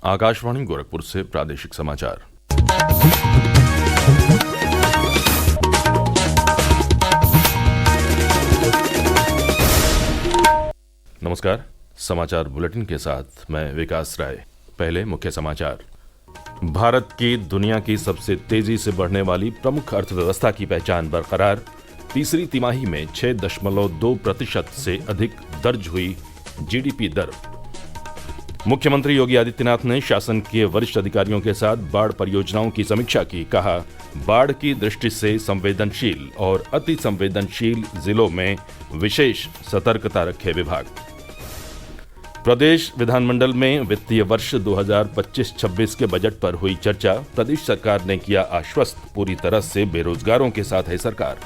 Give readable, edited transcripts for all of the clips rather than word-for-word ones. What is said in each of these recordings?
आकाशवाणी गोरखपुर से प्रादेशिक समाचार। नमस्कार। समाचार बुलेटिन के साथ मैं विकास राय। पहले मुख्य समाचार। भारत की दुनिया की सबसे तेजी से बढ़ने वाली प्रमुख अर्थव्यवस्था की पहचान बरकरार। तीसरी तिमाही में 6.2% से अधिक दर्ज हुई जीडीपी दर। मुख्यमंत्री योगी आदित्यनाथ ने शासन के वरिष्ठ अधिकारियों के साथ बाढ़ परियोजनाओं की समीक्षा की। कहा, बाढ़ की दृष्टि से संवेदनशील और अति संवेदनशील जिलों में विशेष सतर्कता रखे विभाग। प्रदेश विधानमंडल में वित्तीय वर्ष 2025-26 के बजट पर हुई चर्चा। प्रदेश सरकार ने किया आश्वस्त, पूरी तरह से बेरोजगारों के साथ है सरकार।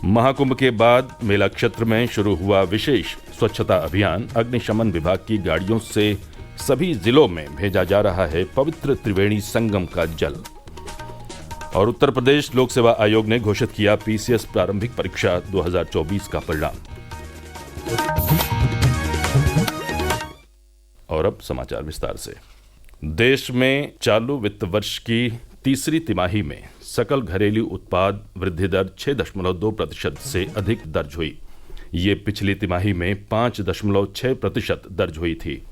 महाकुंभ के बाद मेला क्षेत्र में शुरू हुआ विशेष स्वच्छता अभियान। अग्निशमन विभाग की गाड़ियों से सभी जिलों में भेजा जा रहा है पवित्र त्रिवेणी संगम का जल। और उत्तर प्रदेश लोक सेवा आयोग ने घोषित किया पीसीएस प्रारंभिक परीक्षा 2024 का परिणाम। और अब समाचार विस्तार से। देश में चालू वित्त वर्ष की तीसरी तिमाही में सकल घरेलू उत्पाद वृद्धि दर 6.2% से अधिक दर्ज हुई। ये पिछली तिमाही में 5.6% दर्ज हुई थी।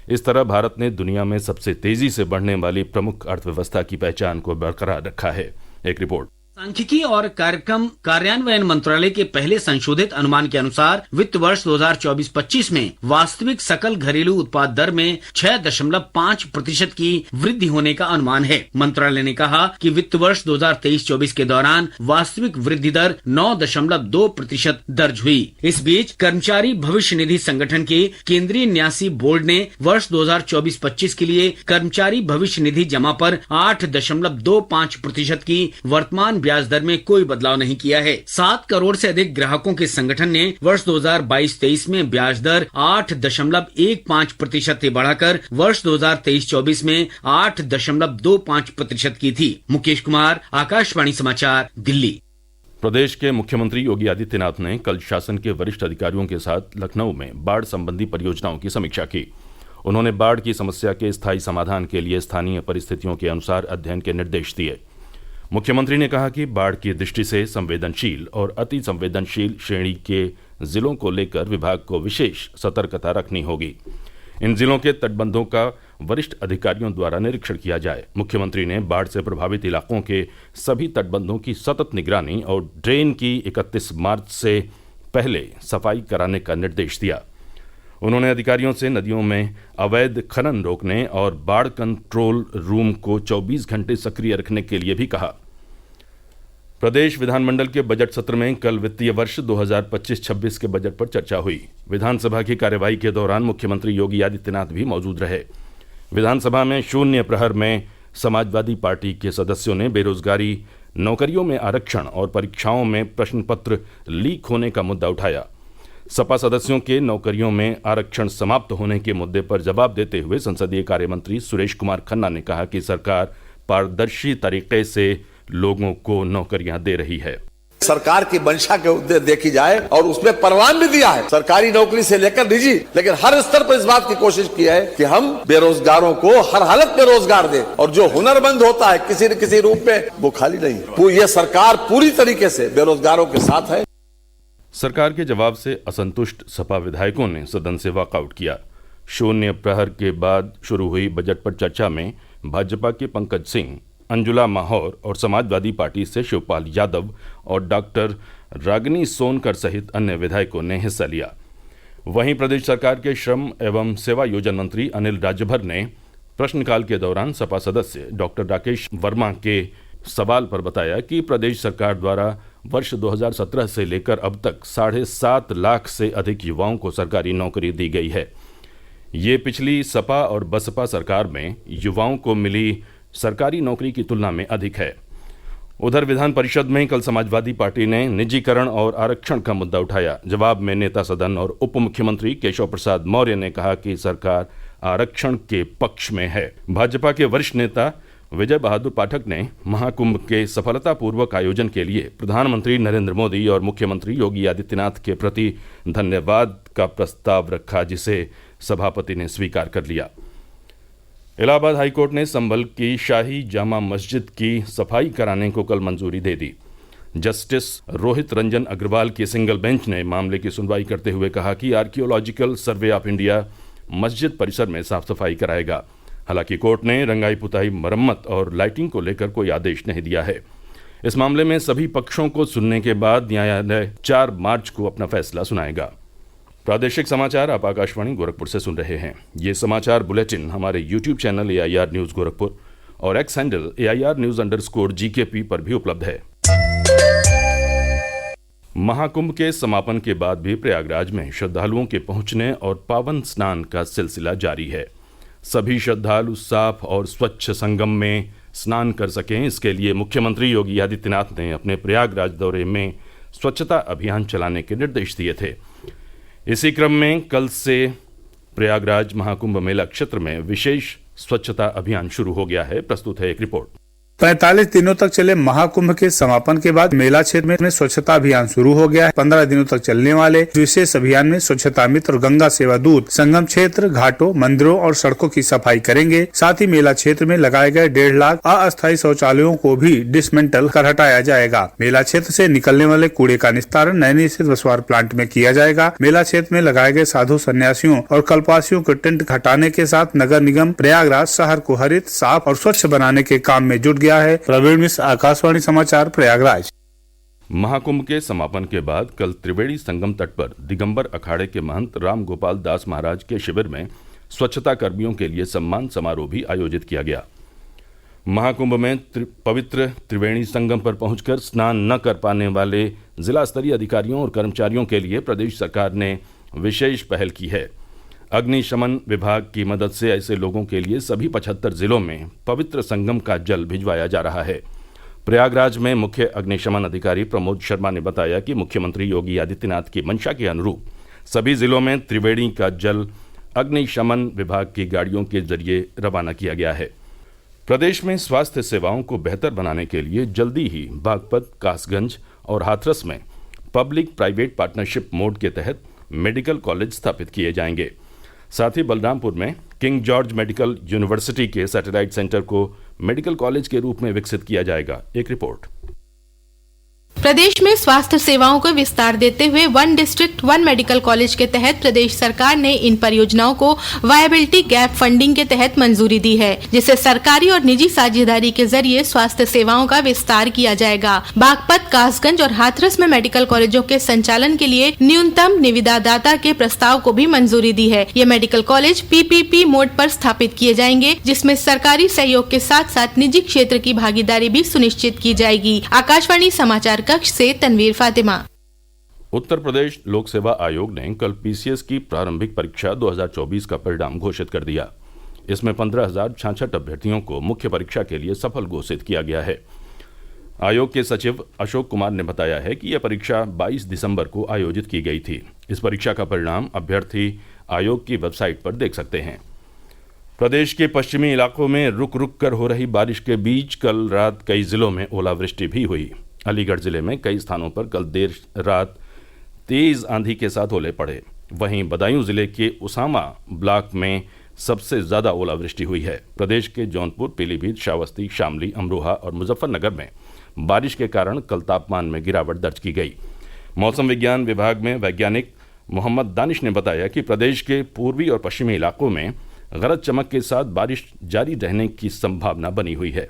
इस तरह भारत ने दुनिया में सबसे तेजी से बढ़ने वाली प्रमुख अर्थव्यवस्था की पहचान को बरकरार रखा है। एक रिपोर्ट। सांख्यिकी और कार्यक्रम कार्यान्वयन मंत्रालय के पहले संशोधित अनुमान के अनुसार वित्त वर्ष 2024-25 में वास्तविक सकल घरेलू उत्पाद दर में 6.5% की वृद्धि होने का अनुमान है। मंत्रालय ने कहा कि वित्त वर्ष 2023-24 के दौरान वास्तविक वृद्धि दर 9.2% दर्ज हुई। इस बीच कर्मचारी भविष्य निधि संगठन के केंद्रीय न्यासी बोर्ड ने वर्ष 2024-25 के लिए कर्मचारी भविष्य निधि जमा पर 8.25% की वर्तमान ब्याज दर में कोई बदलाव नहीं किया है। 7 करोड़ से अधिक ग्राहकों के संगठन ने वर्ष 2022-23 में ब्याज दर 8.15% से बढ़ाकर वर्ष 2023-24 में 8.25% की थी। मुकेश कुमार, आकाशवाणी समाचार, दिल्ली। प्रदेश के मुख्यमंत्री योगी आदित्यनाथ ने कल शासन के वरिष्ठ अधिकारियों के साथ लखनऊ में बाढ़ संबंधी परियोजनाओं की समीक्षा की। उन्होंने बाढ़ की समस्या के स्थायी समाधान के लिए स्थानीय परिस्थितियों के अनुसार अध्ययन के निर्देश दिए। मुख्यमंत्री ने कहा कि बाढ़ की दृष्टि से संवेदनशील और अति संवेदनशील श्रेणी के जिलों को लेकर विभाग को विशेष सतर्कता रखनी होगी। इन जिलों के तटबंधों का वरिष्ठ अधिकारियों द्वारा निरीक्षण किया जाए। मुख्यमंत्री ने बाढ़ से प्रभावित इलाकों के सभी तटबंधों की सतत निगरानी और ड्रेन की 31 मार्च से पहले सफाई कराने का निर्देश दिया। उन्होंने अधिकारियों से नदियों में अवैध खनन रोकने और बाढ़ कंट्रोल रूम को 24 घंटे सक्रिय रखने के लिए भी कहा। प्रदेश विधानमंडल के बजट सत्र में कल वित्तीय वर्ष 2025-26 के बजट पर चर्चा हुई। विधानसभा की कार्यवाही के दौरान मुख्यमंत्री योगी आदित्यनाथ भी मौजूद रहे। विधानसभा में शून्य प्रहर में समाजवादी पार्टी के सदस्यों ने बेरोजगारी, नौकरियों में आरक्षण और परीक्षाओं में प्रश्न पत्र लीक होने का मुद्दा उठाया। सपा सदस्यों के नौकरियों में आरक्षण समाप्त होने के मुद्दे पर जवाब देते हुए संसदीय कार्य मंत्री सुरेश कुमार खन्ना ने कहा कि सरकार पारदर्शी तरीके से लोगों को नौकरियां दे रही है। सरकार की मंशा के देखी जाए और उसमें परवान भी दिया है, सरकारी नौकरी से लेकर निजी, लेकिन हर स्तर पर इस बात की कोशिश की है कि हम बेरोजगारों को हर हालत में रोजगार दें और जो हुनरमंद होता है किसी न किसी रूप में वो खाली नहीं। तो ये सरकार पूरी तरीके से बेरोजगारों के साथ है। सरकार के जवाब से असंतुष्ट सपा विधायकों ने सदन से वॉकआउट किया। शून्य प्रहर के बाद शुरू हुई बजट पर चर्चा में भाजपा के पंकज सिंह, अंजुला माहौर और समाजवादी पार्टी से शिवपाल यादव और डॉक्टर रागिनी सोनकर सहित अन्य विधायकों ने हिस्सा लिया। वहीं प्रदेश सरकार के श्रम एवं सेवा योजन मंत्री अनिल राजभर ने प्रश्नकाल के दौरान सपा सदस्य डॉक्टर राकेश वर्मा के सवाल पर बताया कि प्रदेश सरकार द्वारा वर्ष 2017 से लेकर अब तक 7.5 लाख से अधिक युवाओं को सरकारी नौकरी दी गई है। ये पिछली सपा और बसपा सरकार में युवाओं को मिली सरकारी नौकरी की तुलना में अधिक है। उधर विधान परिषद में कल समाजवादी पार्टी ने निजीकरण और आरक्षण का मुद्दा उठाया। जवाब में नेता सदन और उप मुख्यमंत्री केशव प्रसाद मौर्य ने कहा कि सरकार आरक्षण के पक्ष में है। भाजपा के वरिष्ठ नेता विजय बहादुर पाठक ने महाकुंभ के सफलतापूर्वक आयोजन के लिए प्रधानमंत्री नरेंद्र मोदी और मुख्यमंत्री योगी आदित्यनाथ के प्रति धन्यवाद का प्रस्ताव रखा, जिसे सभापति ने स्वीकार कर लिया। इलाहाबाद हाईकोर्ट ने संभल की शाही जामा मस्जिद की सफाई कराने को कल मंजूरी दे दी। जस्टिस रोहित रंजन अग्रवाल की सिंगल बेंच ने मामले की सुनवाई करते हुए कहा कि आर्कियोलॉजिकल सर्वे ऑफ इंडिया मस्जिद परिसर में साफ सफाई कराएगा। हालांकि कोर्ट ने रंगाई पुताई, मरम्मत और लाइटिंग को लेकर कोई आदेश नहीं दिया है। इस मामले में सभी पक्षों को सुनने के बाद न्यायालय 4 मार्च को अपना फैसला सुनाएगा। प्रादेशिक समाचार आप आकाशवाणी गोरखपुर से सुन रहे हैं। ये समाचार बुलेटिन हमारे YouTube channel AIR news Gorakhpur और एक्स हैंडल AIR News_GKP पर भी उपलब्ध है। महाकुंभ के समापन के बाद भी प्रयागराज में श्रद्धालुओं के पहुंचने और पावन स्नान का सिलसिला जारी है। सभी श्रद्धालु साफ और स्वच्छ संगम में स्नान कर सकें, इसके लिए मुख्यमंत्री योगी आदित्यनाथ ने अपने प्रयागराज दौरे में स्वच्छता अभियान चलाने के निर्देश दिए थे। इसी क्रम में कल से प्रयागराज महाकुंभ मेला क्षेत्र में विशेष स्वच्छता अभियान शुरू हो गया है। प्रस्तुत है एक रिपोर्ट। 45 दिनों तक चले महाकुंभ के समापन के बाद मेला क्षेत्र में स्वच्छता अभियान शुरू हो गया है। 15 दिनों तक चलने वाले विशेष अभियान में स्वच्छता मित्र और गंगा सेवा दूत संगम क्षेत्र, घाटों, मंदिरों और सड़कों की सफाई करेंगे। साथ ही मेला क्षेत्र में लगाए गए 1.5 लाख अस्थायी शौचालयों को भी डिसमेंटल कर हटाया जाएगा। मेला क्षेत्र से निकलने वाले कूड़े का निस्तारण नैनी स्थित वसवार प्लांट में किया जाएगा। मेला क्षेत्र में लगाए गए साधु सन्यासियों और कल्पवासियों के टेंट हटाने के साथ नगर निगम प्रयागराज शहर को हरित, साफ और स्वच्छ बनाने के काम में जुट गया है। प्रवीण मिश्र, आकाशवाणी समाचार, प्रयागराज। महाकुंभ के समापन के बाद कल त्रिवेणी संगम तट पर दिगंबर अखाड़े के महंत राम गोपाल दास महाराज के शिविर में स्वच्छता कर्मियों के लिए सम्मान समारोह भी आयोजित किया गया। महाकुंभ में पवित्र त्रिवेणी संगम पर पहुंचकर स्नान न कर पाने वाले जिला स्तरीय अधिकारियों और कर्मचारियों के लिए प्रदेश सरकार ने विशेष पहल की है। अग्निशमन विभाग की मदद से ऐसे लोगों के लिए सभी 75 जिलों में पवित्र संगम का जल भिजवाया जा रहा है। प्रयागराज में मुख्य अग्निशमन अधिकारी प्रमोद शर्मा ने बताया कि मुख्यमंत्री योगी आदित्यनाथ की मंशा के अनुरूप सभी जिलों में त्रिवेणी का जल अग्निशमन विभाग की गाड़ियों के जरिए रवाना किया गया है। प्रदेश में स्वास्थ्य सेवाओं को बेहतर बनाने के लिए जल्दी ही बागपत, कासगंज और हाथरस में पब्लिक प्राइवेट पार्टनरशिप मोड के तहत मेडिकल कॉलेज स्थापित किए जाएंगे। साथ ही बलरामपुर में किंग जॉर्ज मेडिकल यूनिवर्सिटी के सैटेलाइट सेंटर को मेडिकल कॉलेज के रूप में विकसित किया जाएगा। एक रिपोर्ट। प्रदेश में स्वास्थ्य सेवाओं को विस्तार देते हुए 1 डिस्ट्रिक्ट 1 मेडिकल कॉलेज के तहत प्रदेश सरकार ने इन परियोजनाओं को वायबिलिटी गैप फंडिंग के तहत मंजूरी दी है, जिससे सरकारी और निजी साझेदारी के जरिए स्वास्थ्य सेवाओं का विस्तार किया जाएगा। बागपत, कासगंज और हाथरस में मेडिकल कॉलेजों के संचालन के लिए न्यूनतम निविदादाता के प्रस्ताव को भी मंजूरी दी है। ये मेडिकल कॉलेज PPP मोड पर स्थापित किए जाएंगे, जिसमें सरकारी सहयोग के साथ साथ निजी क्षेत्र की भागीदारी भी सुनिश्चित की जाएगी। आकाशवाणी समाचार कक्ष से तनवीर फातिमा। उत्तर प्रदेश लोक सेवा आयोग ने कल PCS की प्रारंभिक परीक्षा 2024 का परिणाम घोषित कर दिया। इसमें 15,066 अभ्यर्थियों को मुख्य परीक्षा के लिए सफल घोषित किया गया है। आयोग के सचिव अशोक कुमार ने बताया है कि यह परीक्षा 22 दिसंबर को आयोजित की गई थी। इस परीक्षा का परिणाम अभ्यर्थी आयोग की वेबसाइट पर देख सकते हैं। प्रदेश के पश्चिमी इलाकों में रुक रुक कर हो रही बारिश के बीच कल रात कई जिलों में ओलावृष्टि भी हुई। अलीगढ़ जिले में कई स्थानों पर कल देर रात तेज आंधी के साथ ओले पड़े। वहीं बदायूं जिले के उसामा ब्लॉक में सबसे ज्यादा ओलावृष्टि हुई है। प्रदेश के जौनपुर, पीलीभीत, श्रावस्ती, शामली, अमरोहा और मुजफ्फरनगर में बारिश के कारण कल तापमान में गिरावट दर्ज की गई। मौसम विज्ञान विभाग में वैज्ञानिक मोहम्मद दानिश ने बताया कि प्रदेश के पूर्वी और पश्चिमी इलाकों में गरज चमक के साथ बारिश जारी रहने की संभावना बनी हुई है।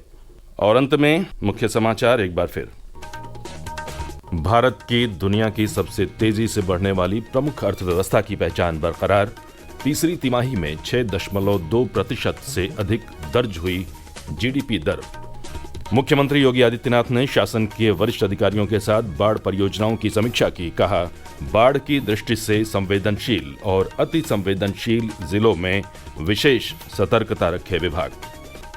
और अंत में मुख्य समाचार एक बार फिर। भारत की दुनिया की सबसे तेजी से बढ़ने वाली प्रमुख अर्थव्यवस्था की पहचान बरकरार। तीसरी तिमाही में 6.2% से अधिक दर्ज हुई GDP दर। मुख्यमंत्री योगी आदित्यनाथ ने शासन के वरिष्ठ अधिकारियों के साथ बाढ़ परियोजनाओं की समीक्षा की। कहा, बाढ़ की दृष्टि से संवेदनशील और अति संवेदनशील जिलों में विशेष सतर्कता रखे विभाग।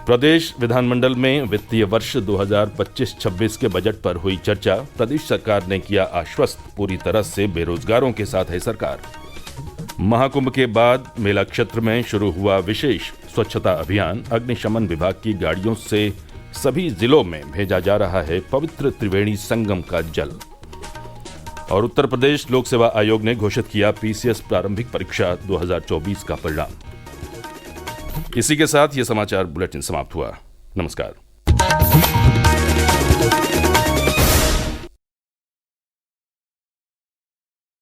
प्रदेश विधानमंडल में वित्तीय वर्ष 2025-26 के बजट पर हुई चर्चा। प्रदेश सरकार ने किया आश्वस्त, पूरी तरह से बेरोजगारों के साथ है सरकार। महाकुंभ के बाद मेला क्षेत्र में शुरू हुआ विशेष स्वच्छता अभियान। अग्निशमन विभाग की गाड़ियों से सभी जिलों में भेजा जा रहा है पवित्र त्रिवेणी संगम का जल। और उत्तर प्रदेश लोक सेवा आयोग ने घोषित किया PCS प्रारंभिक परीक्षा 2024 का परिणाम। इसी के साथ ये समाचार बुलेटिन समाप्त हुआ। नमस्कार।